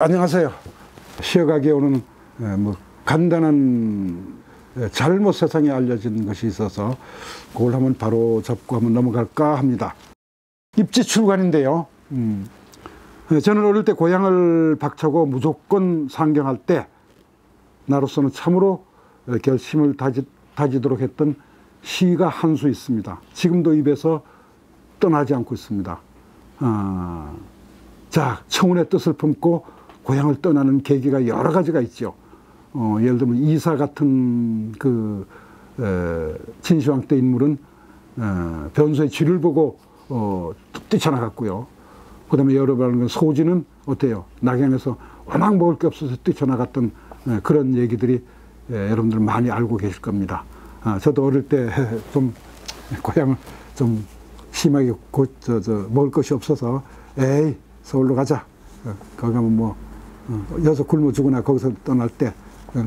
안녕하세요. 쉬어가기에 오는 간단한 잘못 세상에 알려진 것이 있어서 그걸 한번 바로 잡고 한번 넘어갈까 합니다. 입지출관인데요. 저는 어릴 때 고향을 박차고 무조건 상경할 때 나로서는 참으로 결심을 다지도록 했던 시가 한 수 있습니다. 지금도 입에서 떠나지 않고 있습니다. 자, 청운의 뜻을 품고 고향을 떠나는 계기가 여러 가지가 있죠. 예를 들면 이사 같은 진시황 때 인물은 변소의 쥐를 보고 뛰쳐나갔고요. 그 다음에 여러분 소진은 어때요? 낙양에서 워낙 먹을 게 없어서 뛰쳐나갔던 그런 얘기들이 여러분들 많이 알고 계실 겁니다. 저도 어릴 때 좀 고향을 좀 심하게 먹을 것이 없어서 에이 서울로 가자. 거기 가면 여기서 굶어 죽으나 거기서 떠날 때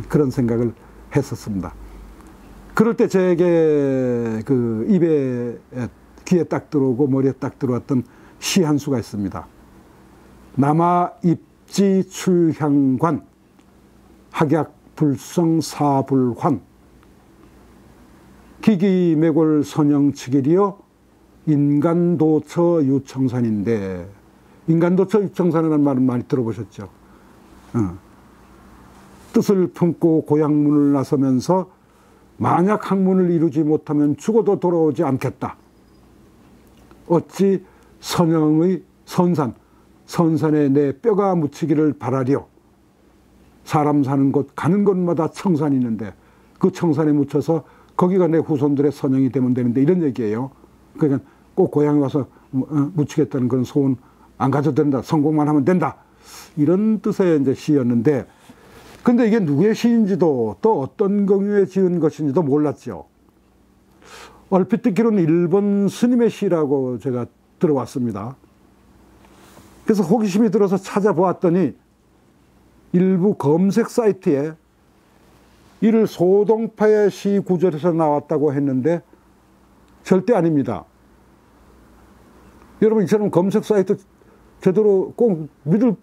그런 생각을 했었습니다. 그럴 때 저에게 귀에 딱 들어오고 머리에 딱 들어왔던 시 한 수가 있습니다. 남아 입지 출향관 학약 불성 사불환 기기매골 선영치길이여 인간도처 유청산인데, 인간도처 유청산이라는 말은 많이 들어보셨죠. 뜻을 품고 고향문을 나서면서 만약 학문을 이루지 못하면 죽어도 돌아오지 않겠다. 어찌 선영의 선산에 내 뼈가 묻히기를 바라리요. 사람 사는 곳 가는 곳마다 청산이 있는데 그 청산에 묻혀서 거기가 내 후손들의 선영이 되면 되는데, 이런 얘기예요. 그러니까 꼭 고향에 와서 묻히겠다는 그런 소원 안 가져도 된다. 성공만 하면 된다. 이런 뜻의 이제 시였는데, 근데 이게 누구의 시인지도 또 어떤 경우에 지은 것인지도 몰랐죠. 얼핏 듣기로는 일본 스님의 시라고 제가 들어왔습니다. 그래서 호기심이 들어서 찾아보았더니 일부 검색 사이트에 이를 소동파의 시 구절에서 나왔다고 했는데 절대 아닙니다. 여러분, 이처럼 검색 사이트 제대로 꼭 믿을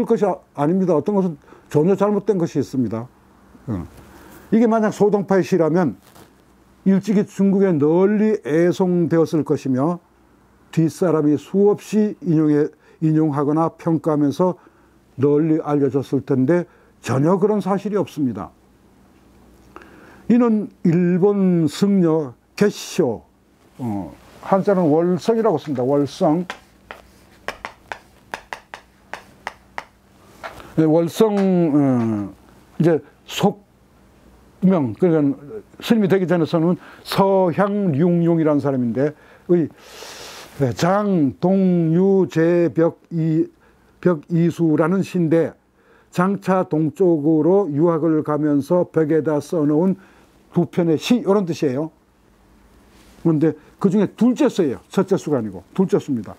것이 아닙니다. 어떤 것은 전혀 잘못된 것이 있습니다. 이게 만약 소동파의 시라면 일찍이 중국에 널리 애송되었을 것이며 뒷사람이 수없이 인용하거나 평가하면서 널리 알려졌을 텐데 전혀 그런 사실이 없습니다. 이는 일본 승려 개시쇼, 한자는 월성이라고 씁니다. 월성. 이제 속명, 그러니까 스님이 되기 전에서는 서향룡용이라는 사람인데, 장동유제벽이수라는 시인데, 장차 동쪽으로 유학을 가면서 벽에다 써놓은 두 편의 시, 이런 뜻이에요. 그런데 그 중에 둘째 수예요. 첫째 수가 아니고 둘째 수입니다.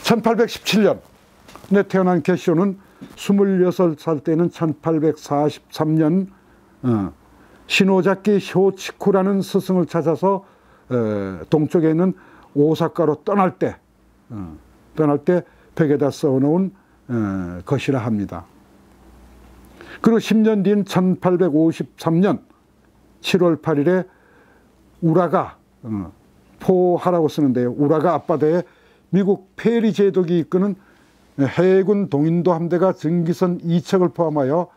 1817년에 태어난 개시쇼는 26살 때는 1843년 시노자키 쇼치쿠라는 스승을 찾아서 동쪽에 있는 오사카로 떠날 때 벽에다 써놓은 것이라 합니다. 그리고 10년 뒤인 1853년 7월 8일에 우라가, 포하라고 쓰는데요, 우라가 앞바다에 미국 페리 제독이 이끄는 해군 동인도 함대가 증기선 2척을 포함하여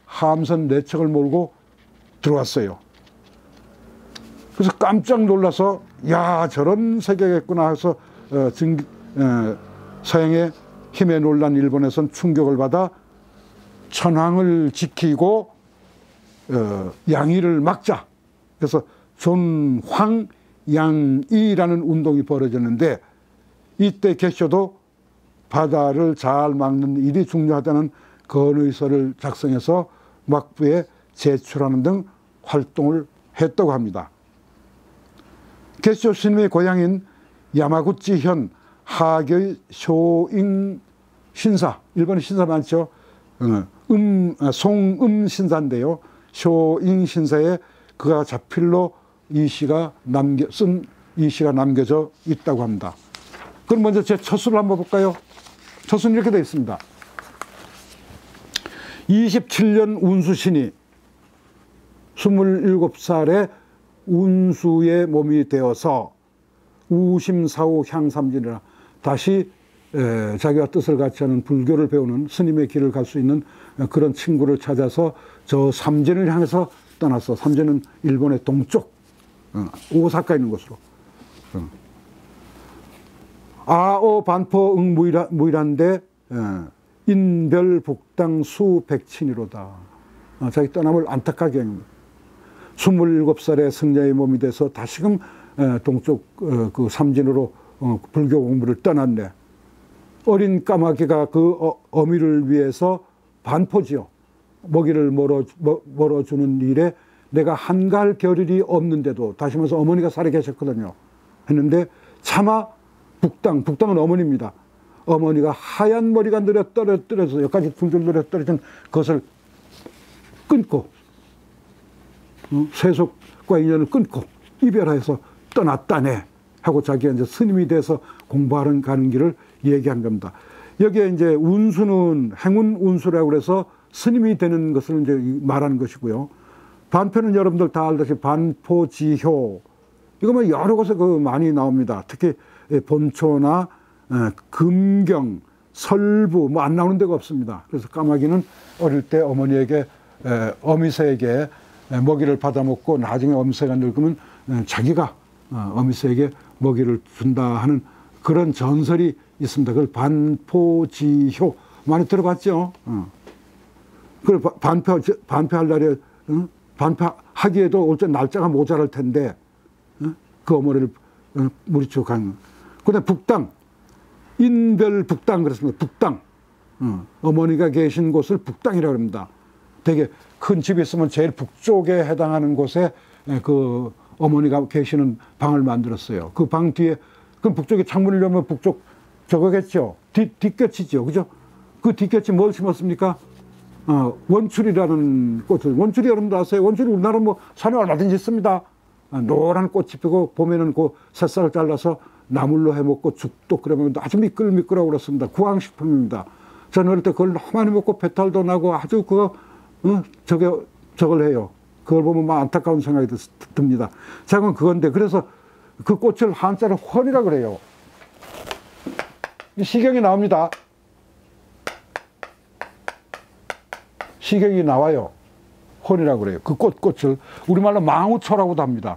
함선 4척을 몰고 들어왔어요. 그래서 깜짝 놀라서 야, 저런 세계겠구나 해서 서양의 힘에 놀란 일본에선 충격을 받아 천황을 지키고 양의를 막자. 그래서 존황양이라는 운동이 벌어졌는데, 이때 개시쇼도 바다를 잘 막는 일이 중요하다는 건의서를 작성해서 막부에 제출하는 등 활동을 했다고 합니다. 개시쇼 스님의 고향인 야마구치현 하교의 쇼잉 신사, 일본에 신사 많죠. 송음 신사인데요. 쇼잉 신사에 그가 자필로 이 시가 남겨져 있다고 합니다. 그럼 먼저 제 첫 수를 한번 볼까요? 저수는 이렇게 되어 있습니다. 27년 운수신이 27살에 운수의 몸이 되어서 우심사후 향삼진이라 다시 자기와 뜻을 같이 하는 불교를 배우는 스님의 길을 갈 수 있는 그런 친구를 찾아서 저 삼진을 향해서 떠났어. 삼진은 일본의 동쪽 오사카 있는 곳으로. 아오 반포 무이란데 인별북당 수백친이로다. 자기 떠남을 안타깝게 합니다. 27살의 승려의 몸이 돼서 다시금 동쪽 그 삼진으로 불교 공부를 떠났네. 어린 까마귀가 그 어미를 위해서 반포지요. 먹이를 멀어주는 일에 내가 한가할 겨를이 없는데도, 다시 말해서 어머니가 살아 계셨거든요. 했는데 차마 북당은 어머니입니다. 어머니가 하얀 머리가 떨어져서 여기까지 줄줄 떨어진 것을 끊고 세속과 인연을 끊고 이별해서 떠났다네 하고 자기가 이제 스님이 돼서 공부하러 가는 길을 얘기한 겁니다. 여기에 이제 운수는 행운 운수라고 그래서 스님이 되는 것을 이제 말하는 것이고요. 반표는 여러분들 다 알다시피 반포지효, 이거 뭐 여러 곳에 많이 나옵니다. 특히 본초나 금경, 설부 뭐 안 나오는 데가 없습니다. 그래서 까마귀는 어릴 때 어머니에게 어미새에게 먹이를 받아 먹고 나중에 어미새가 늙으면 자기가 어미새에게 먹이를 준다 하는 그런 전설이 있습니다. 그걸 반포지효 많이 들어봤죠. 그걸 반표할 날에 반표하기에도 올 때 날짜가 모자랄 텐데 그 어머니를 무리쳐 간. 그다음에 북당, 인별북당 그랬습니다. 북당, 어머니가 계신 곳을 북당이라고 합니다. 되게 큰 집이 있으면 제일 북쪽에 해당하는 곳에 그 어머니가 계시는 방을 만들었어요. 그 방 뒤에, 그럼 북쪽에 창문을 열면 북쪽 저거겠죠. 뒷곁이죠. 그죠? 그 뒷곁이 뭘 심었습니까? 원출이라는 꽃을. 원출이 여러분들 아세요? 원출이 우리나라 뭐 산에 얼마든지 있습니다. 노란 꽃이 피고 봄에는 그 새싹을 잘라서 나물로 해먹고 죽도 끓여먹는데 아주 미끌미끌하고 그렇습니다. 구황식품입니다. 저는 어릴 때 그걸 너무 많이 먹고 배탈도 나고 아주 저걸 해요. 그걸 보면 막 안타까운 생각이 듭니다. 자, 그건 그건데, 그래서 그 꽃을 한자로 헌이라 그래요. 시경이 나옵니다. 시경이 나와요. 헌이라고 그래요. 그 꽃을 우리말로 망우초라고도 합니다.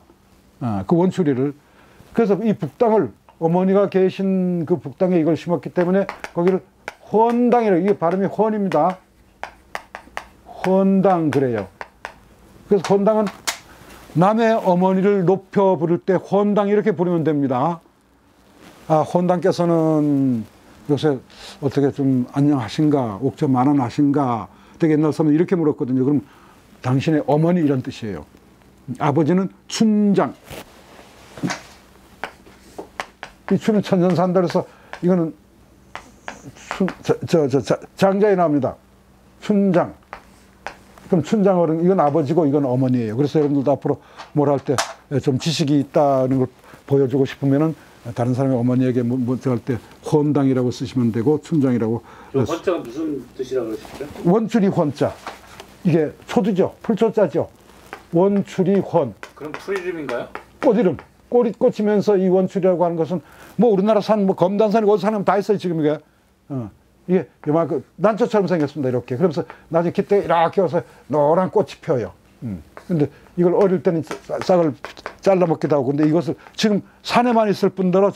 그 원추리를. 그래서 이 북당을 어머니가 계신 그 북당에 이걸 심었기 때문에 거기를 헌당이라고, 이게 발음이 헌입니다. 헌당 그래요. 그래서 헌당은 남의 어머니를 높여 부를 때 헌당 이렇게 부르면 됩니다. 헌당께서는 요새 어떻게 좀 안녕하신가, 옥점 만안하신가. 되게 옛날 사람은 이렇게 물었거든요. 그럼 당신의 어머니 이런 뜻이에요. 아버지는 춘장. 이 춘은 천년산다 그래서 이거는 장자에 나옵니다. 춘장. 그럼 춘장 어른, 이건 아버지고 이건 어머니예요. 그래서 여러분들도 앞으로 뭘 할 때 좀 지식이 있다는 걸 보여주고 싶으면은 다른 사람의 어머니에게 뭐 할 때 헌당이라고 쓰시면 되고 춘장이라고. 헌자가 무슨 뜻이라고 그러셨죠? 원추리 헌자. 이게 초두죠. 풀초자죠. 원추리 헌. 그럼 풀 이름인가요? 꽃 이름. 꽃이 꽂히면서 이 원추리라고 하는 것은 뭐 우리나라 산, 뭐 검단산이 어디 사는 다 있어요, 지금 이게. 이게 요만큼 난초처럼 생겼습니다, 이렇게. 그러면서 나중에 깃대 이렇게 와서 노란 꽃이 펴요. 근데 이걸 어릴 때는 싹을 잘라 먹기도 하고, 근데 이것을 지금 산에만 있을 뿐더러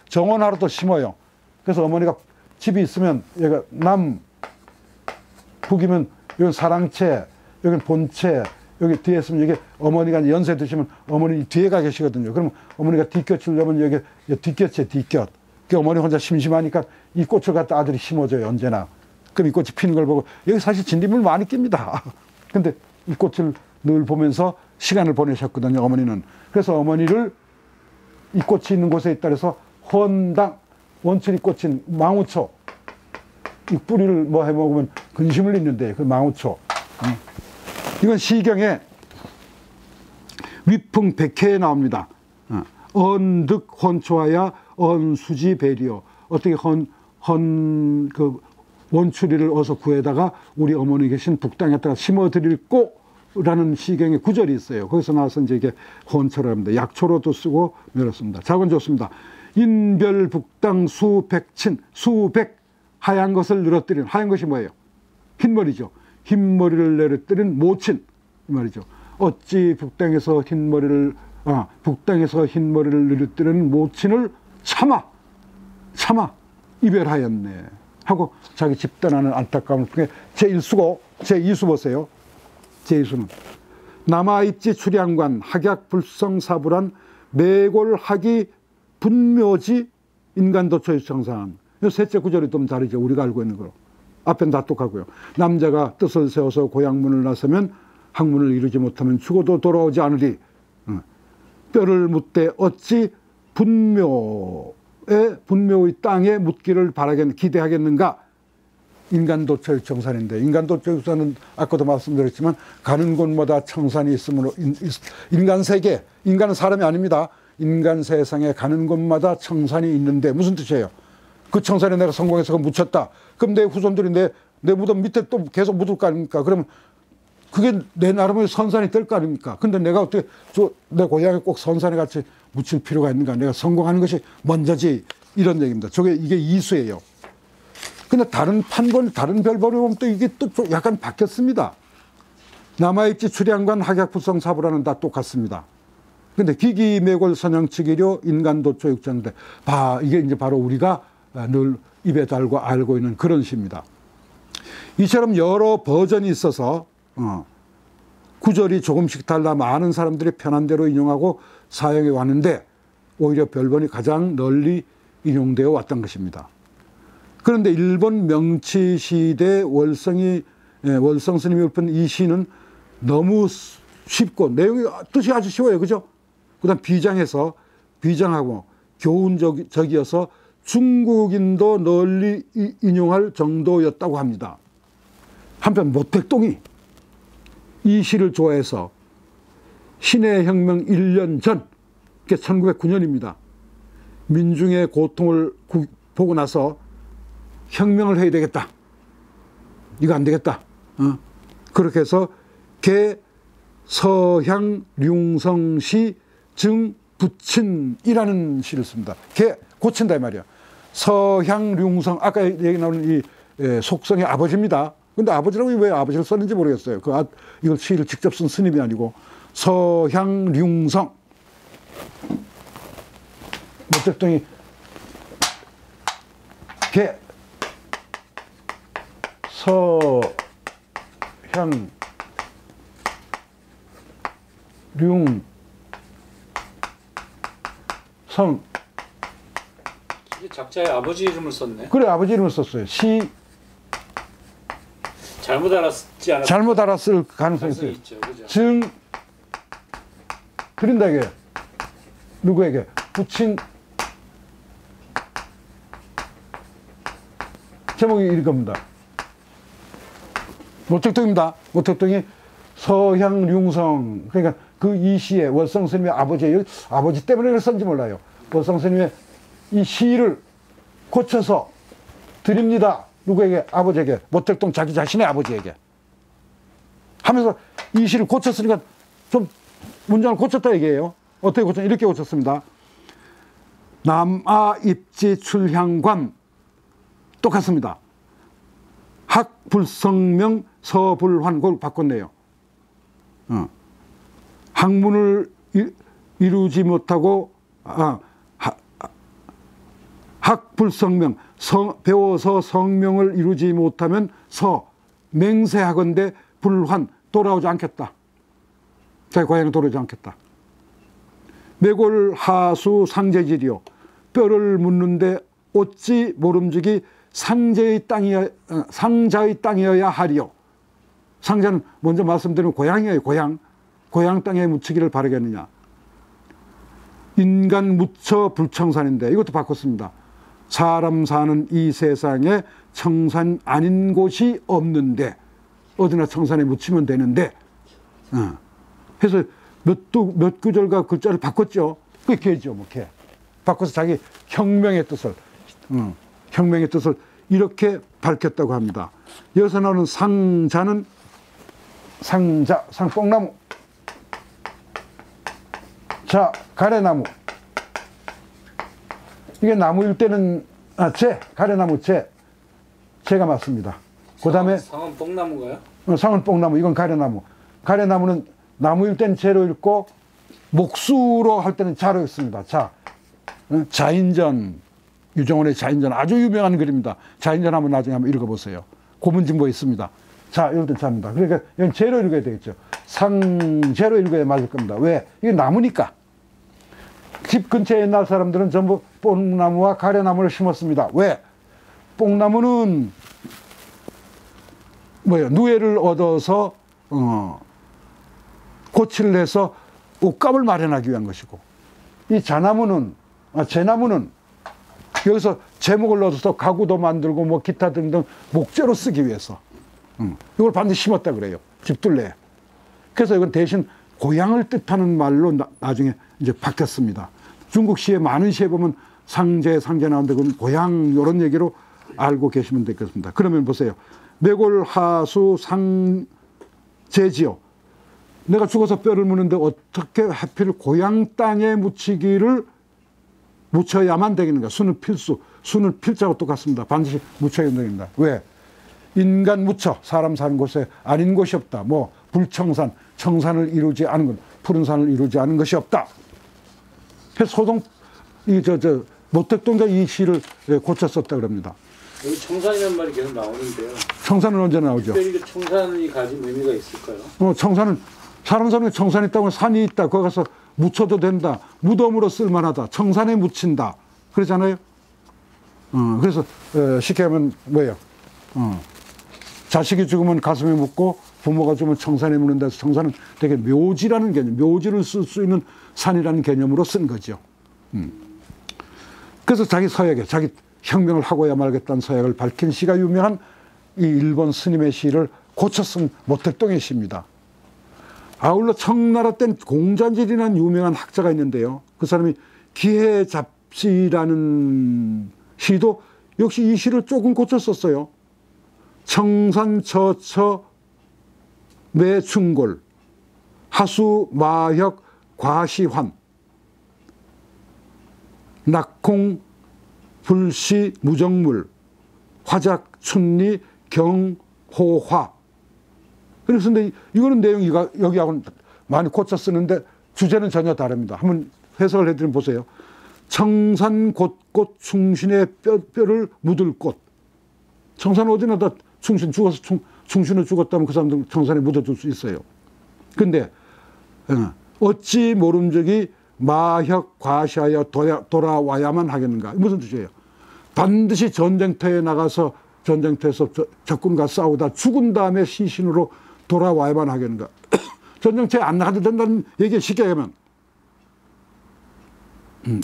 정원하러도 심어요. 그래서 어머니가 집이 있으면 여기가 북이면 여기 사랑채, 여기 본채, 여기 뒤에 있으면 여기 어머니가 연세 드시면 어머니 뒤에가 계시거든요. 그러면 어머니가 뒷곁을 넣으면 여기 뒷곁이에요, 뒷곁. 그 어머니 혼자 심심하니까 이 꽃을 갖다 아들이 심어줘요, 언제나. 그럼 이 꽃이 피는 걸 보고, 여기 사실 진딧물 많이 낍니다. 근데 이 꽃을 늘 보면서 시간을 보내셨거든요, 어머니는. 그래서 어머니를 이 꽃이 있는 곳에 있다 그래서 헌당, 원추리 꽃인 망우초. 이 뿌리를 뭐 해 먹으면 근심을 잊는데, 그 망우초. 이건 시경에 위풍 백회에 나옵니다. 언득 헌초하야 언수지 배리요. 어떻게 그 원추리를 어서 구해다가 우리 어머니 계신 북땅에다가 심어드릴 꼬라는 시경의 구절이 있어요. 거기서 나와서 이제 이게 헌초라고 합니다. 약초로도 쓰고 이렇습니다. 작은 좋습니다. 인별 북땅 수백친, 수백 하얀 것을 늘어뜨린, 하얀 것이 뭐예요? 흰머리죠. 흰머리를 내려뜨린 모친 이 말이죠. 어찌 북땅에서 흰머리를 늘어뜨리는 모친을 참아 이별하였네 하고 자기 집단하는 안타까움을 통해 제1수고 제2수 보세요. 제2수는 남아있지 출양관 학약불성사불한 매골학이 분묘지 인간도처유청상. 셋째 구절이 좀 다르죠. 우리가 알고 있는 거로. 앞엔 다 똑같고요. 남자가 뜻을 세워서 고향문을 나서면 학문을 이루지 못하면 죽어도 돌아오지 않으리. 뼈를 묻되 어찌 분묘의 땅에 묻기를 기대하겠는가. 인간도처의 청산인데, 인간도처유청산은 아까도 말씀드렸지만 가는 곳마다 청산이 있으므로 인간 세계, 인간은 사람이 아닙니다. 인간 세상에 가는 곳마다 청산이 있는데 무슨 뜻이에요? 그 청산에 내가 성공해서 묻혔다. 그럼 내 후손들이 내 무덤 밑에 또 계속 묻을 거 아닙니까? 그러면 그게 내 나름의 선산이 될 거 아닙니까? 근데 내가 어떻게 내 고향에 꼭 선산에 같이 묻힐 필요가 있는가? 내가 성공하는 것이 먼저지. 이런 얘기입니다. 이게 이수예요. 근데 다른 판본, 다른 별벌을 보면 또 이게 또 약간 바뀌었습니다. 남아있지 출양관 학약불성사부라는 다 똑같습니다. 근데 기기매골 선영치기료 인간도초육자인데, 이게 이제 바로 우리가 늘 입에 달고 알고 있는 그런 시입니다. 이처럼 여러 버전이 있어서 구절이 조금씩 달라 많은 사람들이 편한 대로 인용하고 사용해 왔는데 오히려 별본이 가장 널리 인용되어 왔던 것입니다. 그런데 일본 명치 시대 월성 스님이 읊은 이 시는 너무 쉽고 내용이 뜻이 아주 쉬워요. 그죠? 그 다음 비장하고 교훈적이어서 중국인도 널리 인용할 정도였다고 합니다. 한편 모택동이 이 시를 좋아해서 신해혁명 1년 전, 1909년입니다. 민중의 고통을 보고 나서 혁명을 해야 되겠다. 이거 안 되겠다. 그렇게 해서 서향룡성시 증부친이라는 시를 씁니다. 고친다 이 말이야. 서향룡성, 아까 얘기 나오는 이 속성의 아버지입니다. 근데 아버지라고 왜 아버지를 썼는지 모르겠어요. 이걸 시를 직접 쓴 스님이 아니고 서향룡성. 모택동이 서향룡성. 이게 작자의 아버지 이름을 썼네. 그래, 아버지 이름을 썼어요. 잘못 알았지 않았어요? 잘못 알았을 가능성이 있어요. 있죠, 그죠? 그린다 이게 누구에게? 부친. 제목이 이겁니다. 모택동입니다. 모택동이 서향룡성, 그러니까 그 이 시에 월성 스님의 아버지 때문에 썼는지 몰라요. 월성 스님의 이 시를 고쳐서 드립니다. 누구에게? 아버지에게. 모택동 자기 자신의 아버지에게 하면서 이 시를 고쳤으니까 좀 문장을 고쳤다 얘기예요. 어떻게 고쳤냐? 이렇게 고쳤습니다. 남아입지 출향관 똑같습니다. 학불성명 서불환, 그걸 바꿨네요. 학문을 이루지 못하고 학불성명, 배워서 성명을 이루지 못하면 맹세하건대 불환, 돌아오지 않겠다. 자기 고향에 돌아오지 않겠다. 매골하수 상제질이요, 뼈를 묻는데 어찌 모름지기 상자의 땅이어야 하리요. 상자는 먼저 말씀드린 고향이에요. 고향 땅에 묻히기를 바라겠느냐. 인간 묻혀 불청산인데 이것도 바꿨습니다. 사람 사는 이 세상에 청산 아닌 곳이 없는데 어디나 청산에 묻히면 되는데, 그래서 몇 구절과 글자를 바꿨죠. 그게 개죠, 뭐 개. 바꿔서 자기 혁명의 뜻을, 혁명의 뜻을 이렇게 밝혔다고 합니다. 여기서 나오는 상자는 상뽕나무, 자 가래나무. 이게 나무일 때는 가래나무 제가 맞습니다. 그 다음에 상은 뽕나무가요? 상은 뽕나무, 이건 가래나무. 가래나무는 나무일 때는 제로 읽고 목수로 할 때는 자로 읽습니다. 자인전, 유정원의 자인전, 아주 유명한 글입니다. 자인전 한번 나중에 한번 읽어보세요. 고문진보에 있습니다. 자, 이럴 땐 자입니다. 그러니까 이건 제로 읽어야 되겠죠. 상제로 읽어야 맞을 겁니다. 왜? 이게 나무니까. 집 근처에 옛날 사람들은 전부 뽕나무와 가래나무를 심었습니다. 왜? 뽕나무는 누에를 얻어서 고치를 해서 옷감을 마련하기 위한 것이고, 이 제나무는 여기서 제목을 얻어서 가구도 만들고 뭐 기타 등등 목재로 쓰기 위해서 이걸 반드시 심었다 그래요. 집둘레에. 그래서 이건 대신 고향을 뜻하는 말로 나중에 이제 바뀌었습니다. 중국 시에 많은 시에 보면 상제 나오는데 그건 고향 이런 얘기로 알고 계시면 되겠습니다. 그러면 보세요. 매골하수 상제지요. 내가 죽어서 뼈를 묻는데 어떻게 하필 고향 땅에 묻혀야만 되겠는가? 수는 필수. 수는 필자와 똑같습니다. 반드시 묻혀야 됩니다. 왜? 인간 묻혀, 사람 사는 곳에 아닌 곳이 없다. 뭐 불청산, 청산을 이루지 않은 것, 푸른 산을 이루지 않은 것이 없다. 그래서 모택동자 이 시를 고쳤었다 그럽니다. 여기 청산이라는 말이 계속 나오는데요. 청산은 언제 나오죠? 특별히 청산이 가진 의미가 있을까요? 청산은 사람 사는 청산이 있다고 산이 있다. 거기 가서 묻혀도 된다. 무덤으로 쓸만하다. 청산에 묻힌다. 그러잖아요. 그래서 쉽게 하면 뭐예요? 자식이 죽으면 가슴에 묻고 부모가 죽으면 청산에 묻는다 해서 청산은 되게 묘지라는 개념, 묘지를 쓸 수 있는 산이라는 개념으로 쓴 거죠. 그래서 자기 혁명을 하고야 말겠다는 서약을 밝힌 시가 유명한 이 일본 스님의 시를 고쳐 쓴 모택동의 시입니다. 아울러 청나라 땐 공자질이라는 유명한 학자가 있는데요. 그 사람이 기해잡시라는 시도 역시 이 시를 조금 고쳐 썼어요. 청산처처 매충골 하수 마혁 과시환 낙콩 불시 무정물 화작 춘리 경호화. 그래서 근데 이거는 내용이 여기하고는 많이 고쳐 쓰는데 주제는 전혀 다릅니다. 한번 해석을 해드리면 보세요. 청산 곳곳 충신의 뼈를 묻을 곳. 청산 어디나 다 충신 죽어서 충신을 죽었다면 그 사람들 청산에 묻어둘 수 있어요. 근데 어찌 모름적이 마혁 과시하여 돌아와야만 하겠는가? 무슨 뜻이에요? 반드시 전쟁터에 나가서 전쟁터에서 적군과 싸우다 죽은 다음에 시신으로 돌아와야만 하겠는가? 전쟁터에 안 나가도 된다는 얘기 쉽게 하면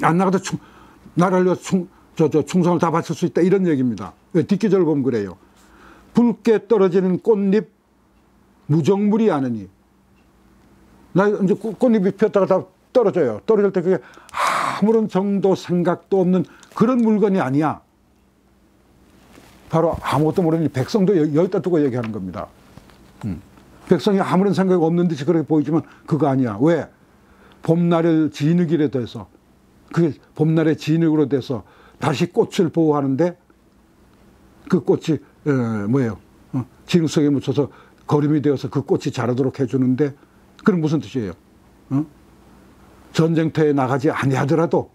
안 나가도 나라를 위해 충성을 다 바칠 수 있다 이런 얘기입니다. 왜? 뒷기절을 보면 그래요. 붉게 떨어지는 꽃잎 무정물이 아니니. 나 이제 꽃잎이 피었다가 다 떨어져요. 떨어질 때 그게 아무런 정도 생각도 없는 그런 물건이 아니야. 바로 아무것도 모르는 백성도 여기다 두고 얘기하는 겁니다. 백성이 아무런 생각이 없는 듯이 그렇게 보이지만 그거 아니야. 왜? 봄날을 진흙이라 돼서 그게 봄날의 진흙으로 돼서 다시 꽃을 보호하는데 그 꽃이 뭐예요? 진흙 속에 묻혀서 거름이 되어서 그 꽃이 자라도록 해주는데 그건 무슨 뜻이에요? 전쟁터에 나가지 아니하더라도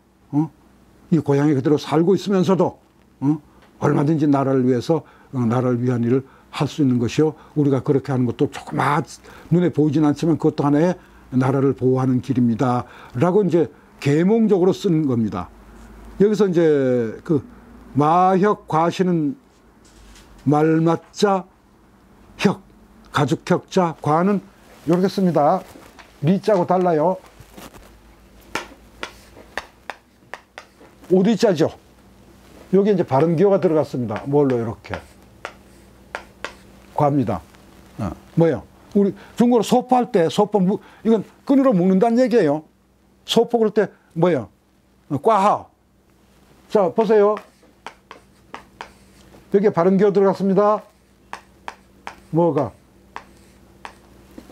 이 고향에 그대로 살고 있으면서도 얼마든지 나라를 위해서 나라를 위한 일을 할 수 있는 것이요. 우리가 그렇게 하는 것도 조그마 눈에 보이진 않지만 그것도 하나의 나라를 보호하는 길입니다. 라고 이제 계몽적으로 쓰는 겁니다. 여기서 이제 그 마혁 과시는 말맞자 혁, 가죽혁자, 과는 이렇게 씁니다. 리자고 달라요. 오디자죠. 여기 이제 발음기호가 들어갔습니다. 뭘로 이렇게. 과입니다. 뭐예요? 우리 중국어로 소포할 때, 이건 끈으로 묶는다는 얘기예요. 소포 그럴 때, 뭐예요? 과하. 자, 보세요. 여기에 발음기호 들어갔습니다. 뭐가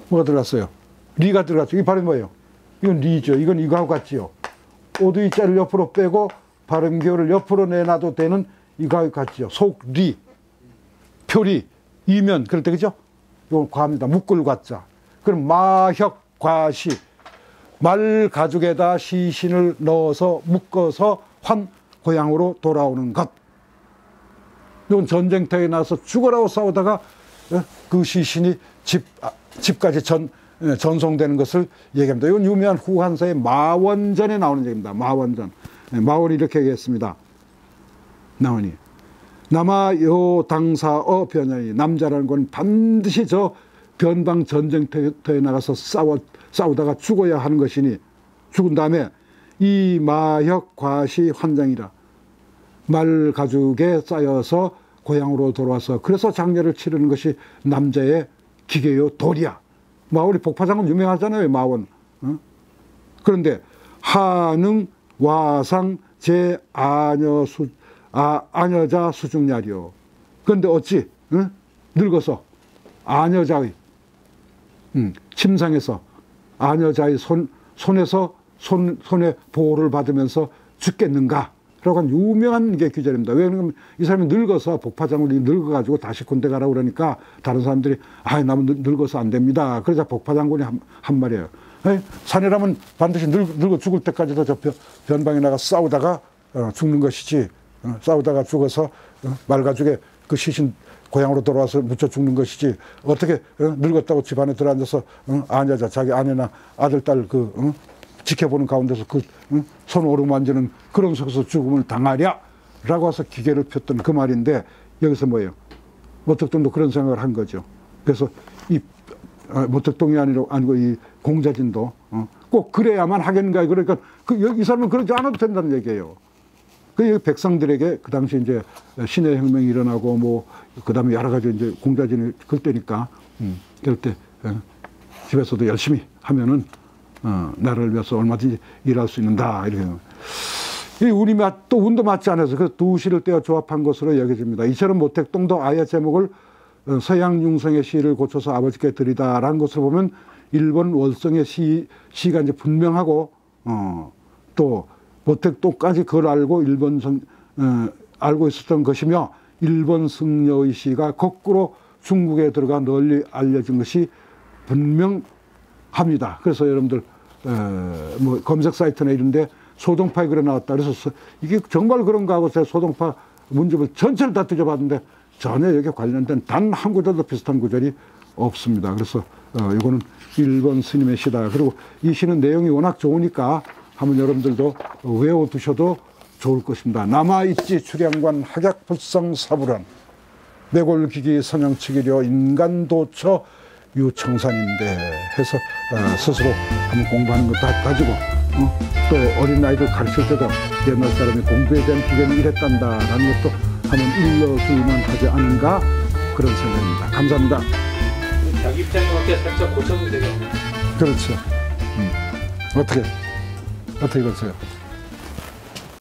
들어갔어요? 리가 들어갔죠. 이 발음이 뭐예요? 이건 리죠. 이건 이거하고 같지요. 오두이 자를 옆으로 빼고 발음기호를 옆으로 내놔도 되는 이거하고 같지요. 속리, 표리, 이면 그럴 때 그죠? 이건 과입니다. 묶을 과자. 그럼 마혁, 과시. 말 가죽에다 시신을 넣어서 묶어서 환 고향으로 돌아오는 것. 이건 전쟁터에 나서 죽어라고 싸우다가 그 시신이 집까지 전송되는 것을 얘기합니다. 이건 유명한 후한서의 마원전에 나오는 얘기입니다. 마원전. 마원이 이렇게 얘기했습니다. 나오니 남아요 당사어 변현이 남자라는 건 반드시 저 변방 전쟁터에 나가서 싸우다가 죽어야 하는 것이니 죽은 다음에 이 마혁 과시 환장이라 말 가죽에 쌓여서 고향으로 돌아와서 그래서 장례를 치르는 것이 남자의 기계요 도리야. 마원이 복파장은 유명하잖아요. 마원. 그런데 하능 와상 제 아녀자 수중야리요. 그런데 어찌 늙어서 아녀자의 침상에서 아녀자의 손의 보호를 받으면서 죽겠는가? 라고 한 유명한 게 규절입니다. 왜냐하면 이 사람이 늙어서 복파장을 늙어가지고 다시 군대 가라고 그러니까 다른 사람들이 나는 늙어서 안 됩니다. 그러자 복파장군이 한 말이에요. 사내라면 반드시 늙어 죽을 때까지도 저 변방에 나가 싸우다가 죽는 것이지 싸우다가 죽어서 말가죽에 그 시신 고향으로 돌아와서 묻혀 죽는 것이지 어떻게 늙었다고 집안에 들어앉아서 아녀자 자기 아내나 아들 딸 지켜보는 가운데서 손 오르만지는 그런 속에서 죽음을 당하랴 라고 해서 기계를 폈던 그 말인데 여기서 뭐예요? 모택동도 그런 생각을 한 거죠. 그래서 이 모택동이 아니고 이 공자진도 꼭 그래야만 하겠는가. 그러니까 이 사람은 그러지 않아도 된다는 얘기예요. 그 백성들에게 그 당시 이제 신의 혁명이 일어나고 뭐 그다음에 여러 가지 이제 공자진이 그때니까 그럴 때 집에서도 열심히 하면은 나라를 위해서 얼마든지 일할 수 있는다 이렇게. 이 우리 또 운도 맞지 않아서 그 두 시를 떼어 조합한 것으로 여겨집니다. 이처럼 모택동도 아예 제목을 서양 융성의 시를 고쳐서 아버지께 드리다라는 것을 보면 일본 월성의 시가 이제 분명하고 또 모택동까지 그걸 알고 알고 있었던 것이며 일본 승려의 시가 거꾸로 중국에 들어가 널리 알려진 것이 분명합니다. 그래서 여러분들 뭐 검색 사이트나 이런데 소동파에 그래 나왔다. 그래서 이게 정말 그런가 하고 제가 소동파 문집을 전체를 다 뒤져봤는데 전혀 여기에 관련된 단 한 구절도 비슷한 구절이 없습니다. 그래서 이거는 일본 스님의 시다. 그리고 이 시는 내용이 워낙 좋으니까 한번 여러분들도 외워두셔도 좋을 것입니다. 남아있지 출양관 학약불상 사불한 매골기기 선영치기려 인간도처 유청산인데 해서 스스로 한번 공부하는 것도 가지고 또 어린아이들 가르칠 때도 옛날 사람이 공부에 대한 기계는 이랬단다라는 것도 한번 일러주면 하지 않은가 그런 생각입니다. 감사합니다. 자기 입장에 맞게 살짝 고쳐도 되겠네요. 그렇죠. 어떻게 그러세요?